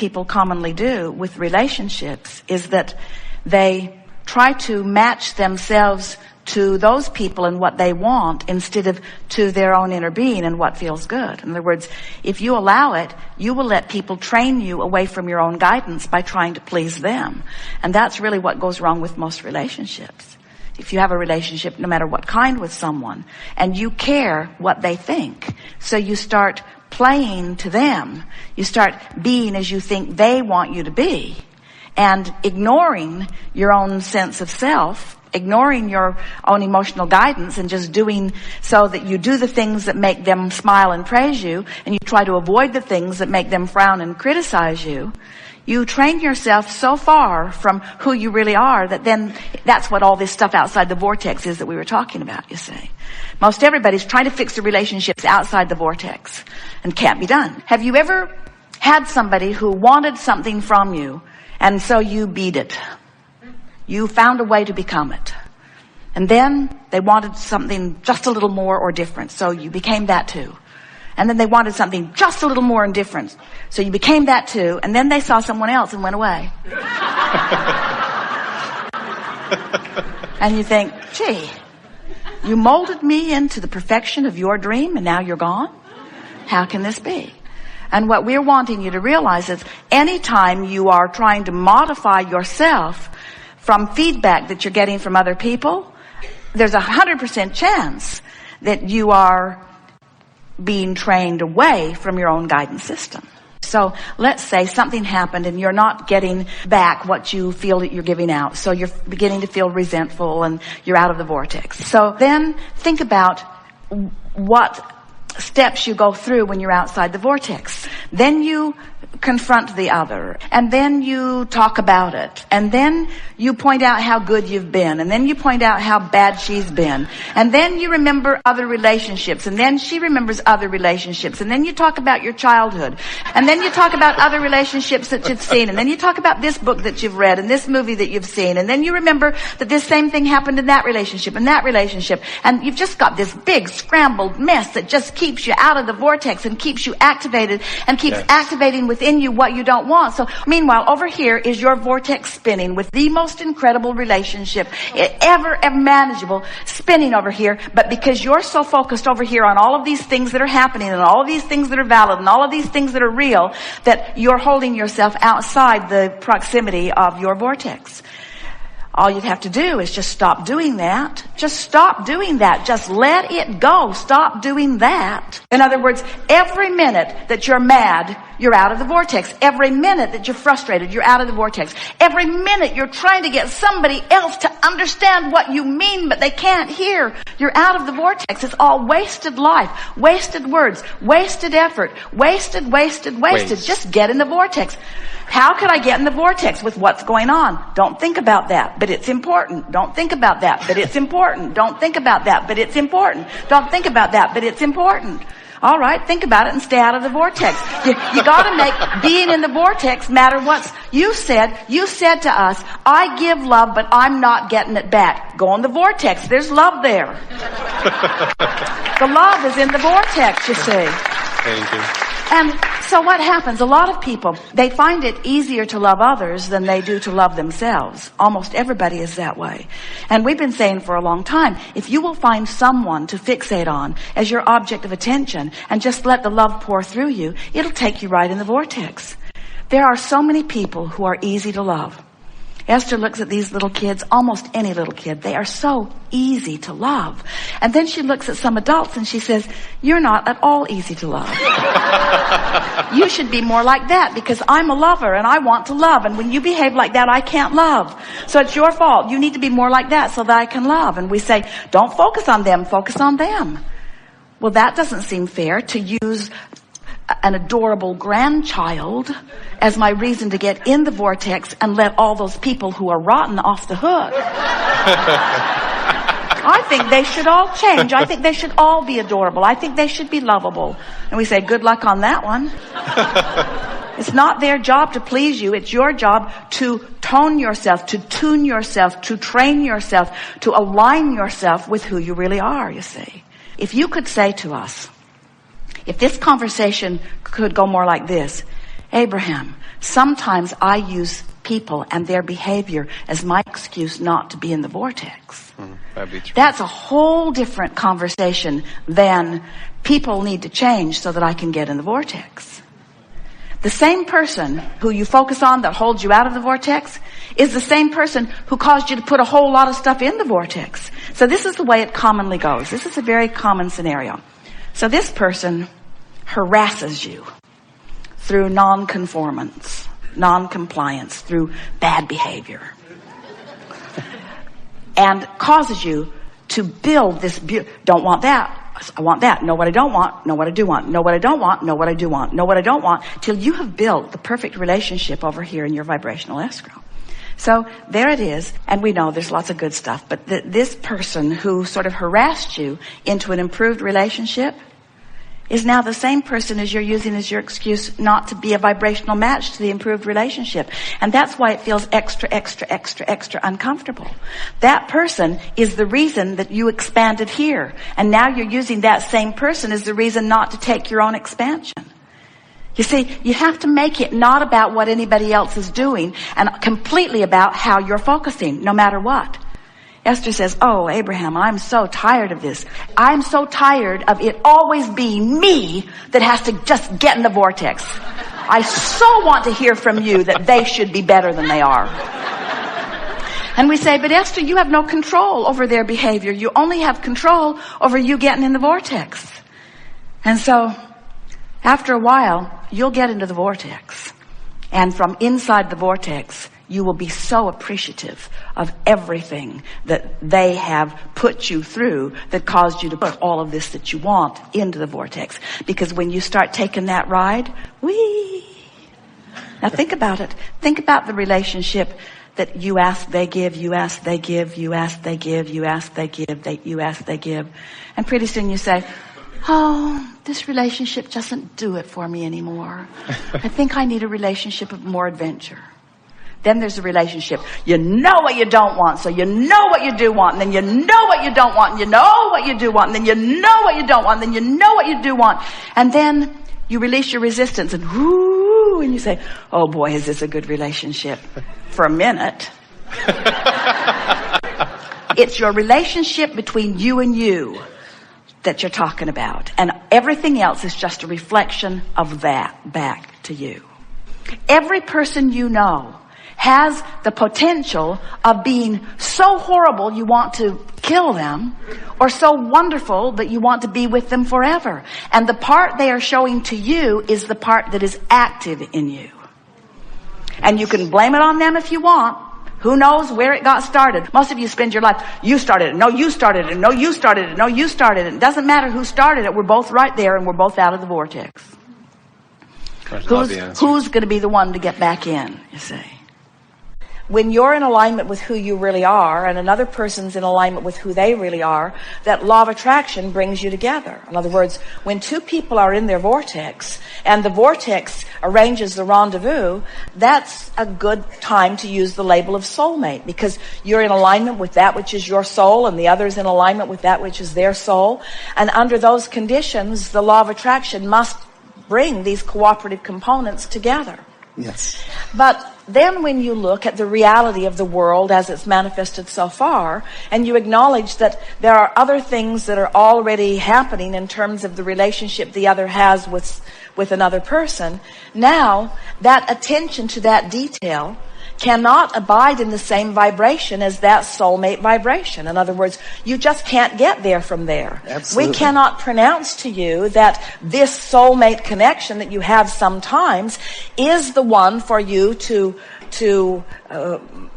people commonly do with relationships is that they try to match themselves to those people and what they want instead of to their own inner being and what feels good. In other words, if you allow it, you will let people train you away from your own guidance by trying to please them. And that's really what goes wrong with most relationships. If you have a relationship, no matter what kind, with someone, and you care what they think, so you start playing to them, you start being as you think they want you to be, and ignoring your own sense of self, ignoring your own emotional guidance, and just doing so that you do the things that make them smile and praise you, and you try to avoid the things that make them frown and criticize you. You train yourself so far from who you really are that then that's what all this stuff outside the vortex is that we were talking about, you see. Most everybody's trying to fix the relationships outside the vortex and can't be done. Have you ever had somebody who wanted something from you and so you beat it? You found a way to become it. And then they wanted something just a little more or different, so you became that too. And then they wanted something just a little more and different, so you became that too. And then they saw someone else and went away. And you think, gee, you molded me into the perfection of your dream and now you're gone? How can this be? And what we're wanting you to realize is anytime you are trying to modify yourself from feedback that you're getting from other people, there's 100% chance that you are being trained away from your own guidance system. So let's say something happened and you're not getting back what you feel that you're giving out. So you're beginning to feel resentful and you're out of the vortex. So then think about what steps you go through when you're outside the vortex. Then you confront the other, and then you talk about it, and then you point out how good you've been, and then you point out how bad she's been, and then you remember other relationships, and then she remembers other relationships, and then you talk about your childhood, and then you talk about other relationships that you've seen, and then you talk about this book that you've read and this movie that you've seen, and then you remember that this same thing happened in that relationship and that relationship, and you've just got this big scrambled mess that just keeps you out of the vortex and keeps you activated and keeps activating within you what you don't want. So meanwhile, over here is your vortex spinning with the most incredible relationship ever manageable, spinning over here. But because you're so focused over here on all of these things that are happening and all of these things that are valid and all of these things that are real, that you're holding yourself outside the proximity of your vortex. All you'd have to do is just stop doing that. Just stop doing that. Just let it go. Stop doing that. In other words, every minute that you're mad, you're out of the vortex. Every minute that you're frustrated, you're out of the vortex. Every minute you're trying to get somebody else to understand what you mean, but they can't hear, you're out of the vortex. It's all wasted life, wasted words, wasted effort, wasted. Just get in the vortex. How could I get in the vortex with what's going on? Don't think about that, but it's important. Don't think about that, but it's important. Don't think about that, but it's important. Don't think about that, but it's important. All right, think about it and stay out of the vortex. You got to make being in the vortex matter. What's you said to us, I give love, but I'm not getting it back. Go in the vortex. There's love there. The love is in the vortex, you see. Thank you. And so what happens? A lot of people, they find it easier to love others than they do to love themselves. Almost everybody is that way. And we've been saying for a long time, if you will find someone to fixate on as your object of attention and just let the love pour through you, it'll take you right in the vortex. There are so many people who are easy to love. Esther looks at these little kids, almost any little kid. They are so easy to love. And then she looks at some adults and she says, you're not at all easy to love. You should be more like that because I'm a lover and I want to love. And when you behave like that, I can't love. So it's your fault. You need to be more like that so that I can love. And we say, don't focus on them, focus on them. Well, that doesn't seem fair to use an adorable grandchild as my reason to get in the vortex and let all those people who are rotten off the hook. I think they should all change. I think they should all be adorable. I think they should be lovable. And we say, good luck on that one. It's not their job to please you. It's your job to tone yourself, to tune yourself, to train yourself, to align yourself with who you really are, you see. If you could say to us, if this conversation could go more like this, Abraham, sometimes I use people and their behavior as my excuse not to be in the vortex. That'd be true. That's a whole different conversation than people need to change so that I can get in the vortex. The same person who you focus on that holds you out of the vortex is the same person who caused you to put a whole lot of stuff in the vortex. So this is the way it commonly goes. This is a very common scenario. So this person harasses you through non-conformance, non-compliance, through bad behavior, and causes you to build this, don't want that, I want that, know what I don't want, know what I do want, know what I don't want, know what I do want, know what I don't want, till you have built the perfect relationship over here in your vibrational escrow. So there it is, and we know there's lots of good stuff, but this person who sort of harassed you into an improved relationship is now the same person as you're using as your excuse not to be a vibrational match to the improved relationship. And that's why it feels extra uncomfortable. That person is the reason that you expanded here. And now you're using that same person as the reason not to take your own expansion. You see, you have to make it not about what anybody else is doing and completely about how you're focusing, no matter what. Esther says, oh, Abraham, I'm so tired of this. I'm so tired of it always being me that has to just get in the vortex. I so want to hear from you that they should be better than they are. And we say, but Esther, you have no control over their behavior. You only have control over you getting in the vortex. And so, after a while, you'll get into the vortex. And from inside the vortex, you will be so appreciative of everything that they have put you through that caused you to put all of this that you want into the vortex. Because when you start taking that ride, whee! Now think about it. Think about the relationship that you ask, they give, you ask, they give, you ask, they give, you ask, they give, you ask, they give. And pretty soon you say, oh, this relationship doesn't do it for me anymore. I think I need a relationship of more adventure. Then there's a relationship. You know what you don't want, so you know what you do want, and then you know what you don't want, and you know what you do want, and then you know what you don't want, and then you know what you do want. And then you release your resistance, and whoo, and you say, oh boy, is this a good relationship? For a minute. It's your relationship between you and you that you're talking about. And everything else is just a reflection of that back to you. Every person you know has the potential of being so horrible you want to kill them, or so wonderful that you want to be with them forever. And the part they are showing to you is the part that is active in you. And you can blame it on them if you want. Who knows where it got started? Most of you spend your life, you started it, no, you started it, no, you started it, no, you started it. It doesn't matter who started it. We're both right there, and we're both out of the vortex. Who's going to be the one to get back in, you see? When you're in alignment with who you really are, and another person's in alignment with who they really are, that law of attraction brings you together. In other words, when two people are in their vortex, and the vortex arranges the rendezvous, that's a good time to use the label of soulmate, because you're in alignment with that which is your soul, and the other's in alignment with that which is their soul. And under those conditions, the law of attraction must bring these cooperative components together. Yes. But then when you look at the reality of the world as it's manifested so far, and you acknowledge that there are other things that are already happening in terms of the relationship the other has with another person, now that attention to that detail cannot abide in the same vibration as that soulmate vibration. In other words, you just can't get there from there. Absolutely. We cannot pronounce to you that this soulmate connection that you have sometimes is the one for you to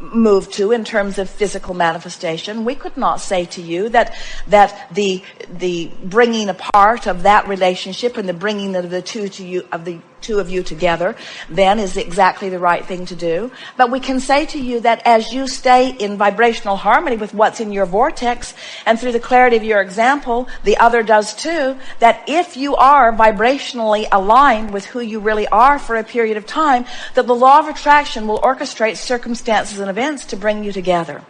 move to in terms of physical manifestation. We could not say to you that the bringing apart of that relationship and the bringing of the two of you together then is exactly the right thing to do. But we can say to you that as you stay in vibrational harmony with what's in your vortex, and through the clarity of your example, the other does too, that if you are vibrationally aligned with who you really are for a period of time, that the law of attraction will orchestrate circumstances and events to bring you together.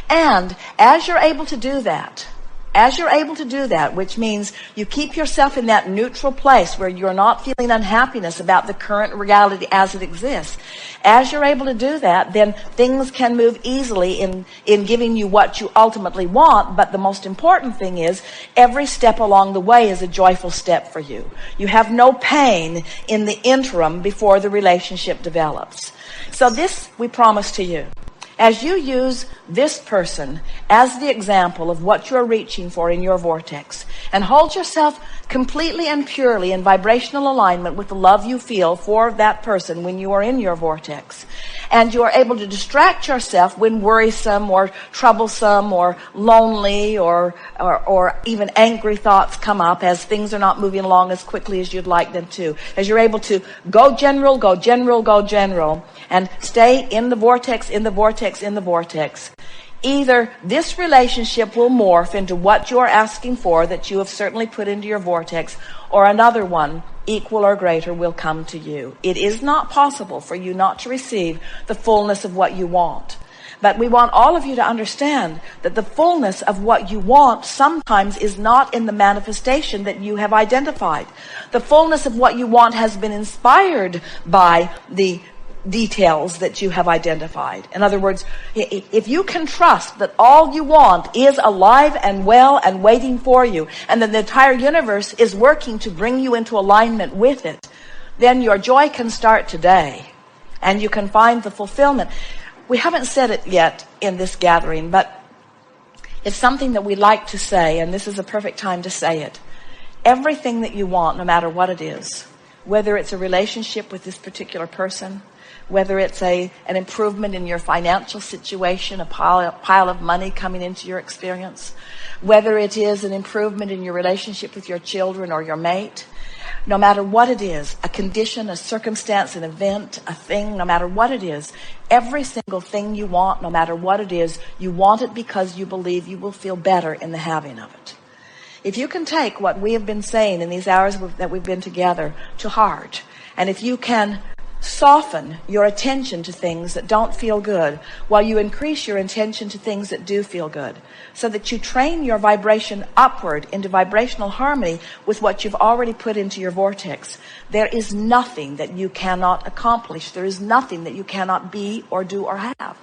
And as you're able to do that, As you're able to do that, which means you keep yourself in that neutral place where you're not feeling unhappiness about the current reality as it exists, as you're able to do that, then things can move easily in giving you what you ultimately want. But the most important thing is every step along the way is a joyful step for you. You have no pain in the interim before the relationship develops. So this we promise to you. As you use this person as the example of what you're reaching for in your vortex, and hold yourself completely and purely in vibrational alignment with the love you feel for that person when you are in your vortex, and you are able to distract yourself when worrisome or troublesome or lonely or even angry thoughts come up as things are not moving along as quickly as you'd like them to. As you're able to go general, go general, go general, and stay in the vortex, in the vortex, in the vortex. Either this relationship will morph into what you're asking for that you have certainly put into your vortex, or another one, equal or greater, will come to you. It is not possible for you not to receive the fullness of what you want. But we want all of you to understand that the fullness of what you want sometimes is not in the manifestation that you have identified. The fullness of what you want has been inspired by the details that you have identified. In other words, if you can trust that all you want is alive and well and waiting for you, and that the entire universe is working to bring you into alignment with it, then your joy can start today, and you can find the fulfillment. We haven't said it yet in this gathering, but it's something that we like to say, and this is a perfect time to say it. Everything that you want, no matter what it is, whether it's a relationship with this particular person, whether it's an improvement in your financial situation, a pile of money coming into your experience, whether it is an improvement in your relationship with your children or your mate, no matter what it is, a condition, a circumstance, an event, a thing, no matter what it is, every single thing you want, no matter what it is, you want it because you believe you will feel better in the having of it. If you can take what we have been saying in these hours that we've been together to heart, and if you can soften your attention to things that don't feel good while you increase your attention to things that do feel good, so that you train your vibration upward into vibrational harmony with what you've already put into your vortex, there is nothing that you cannot accomplish. There is nothing that you cannot be or do or have.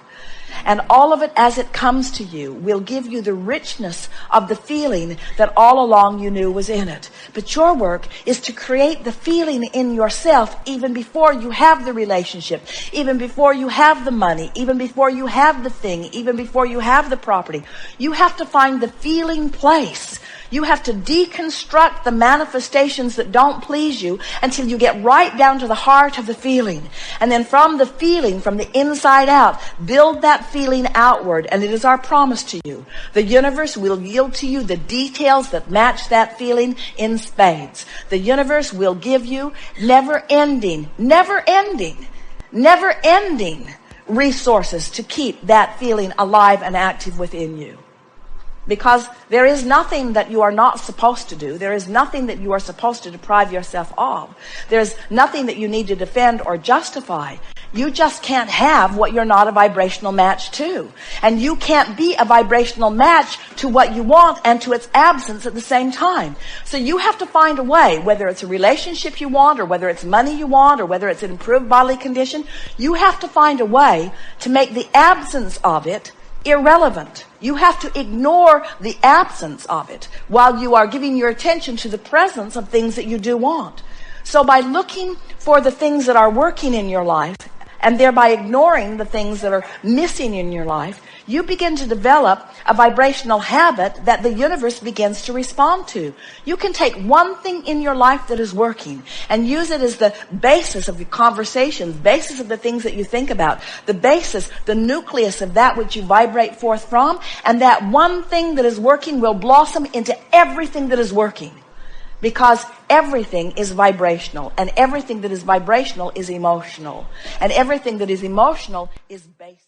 And all of it as it comes to you will give you the richness of the feeling that all along you knew was in it. But your work is to create the feeling in yourself even before you have the relationship, even before you have the money, even before you have the thing, even before you have the property. You have to find the feeling place. You have to deconstruct the manifestations that don't please you until you get right down to the heart of the feeling. And then from the feeling, from the inside out, build that feeling outward. And it is our promise to you. The universe will yield to you the details that match that feeling in spades. The universe will give you never-ending resources to keep that feeling alive and active within you. Because there is nothing that you are not supposed to do. There is nothing that you are supposed to deprive yourself of. There's nothing that you need to defend or justify. You just can't have what you're not a vibrational match to. And you can't be a vibrational match to what you want and to its absence at the same time. So you have to find a way, whether it's a relationship you want, or whether it's money you want, or whether it's an improved bodily condition, you have to find a way to make the absence of it irrelevant. You have to ignore the absence of it while you are giving your attention to the presence of things that you do want. So by looking for the things that are working in your life and thereby ignoring the things that are missing in your life, you begin to develop a vibrational habit that the universe begins to respond to. You can take one thing in your life that is working and use it as the basis of your conversations, basis of the things that you think about, the basis, the nucleus of that which you vibrate forth from, and that one thing that is working will blossom into everything that is working. Because everything is vibrational, and everything that is vibrational is emotional, and everything that is emotional is based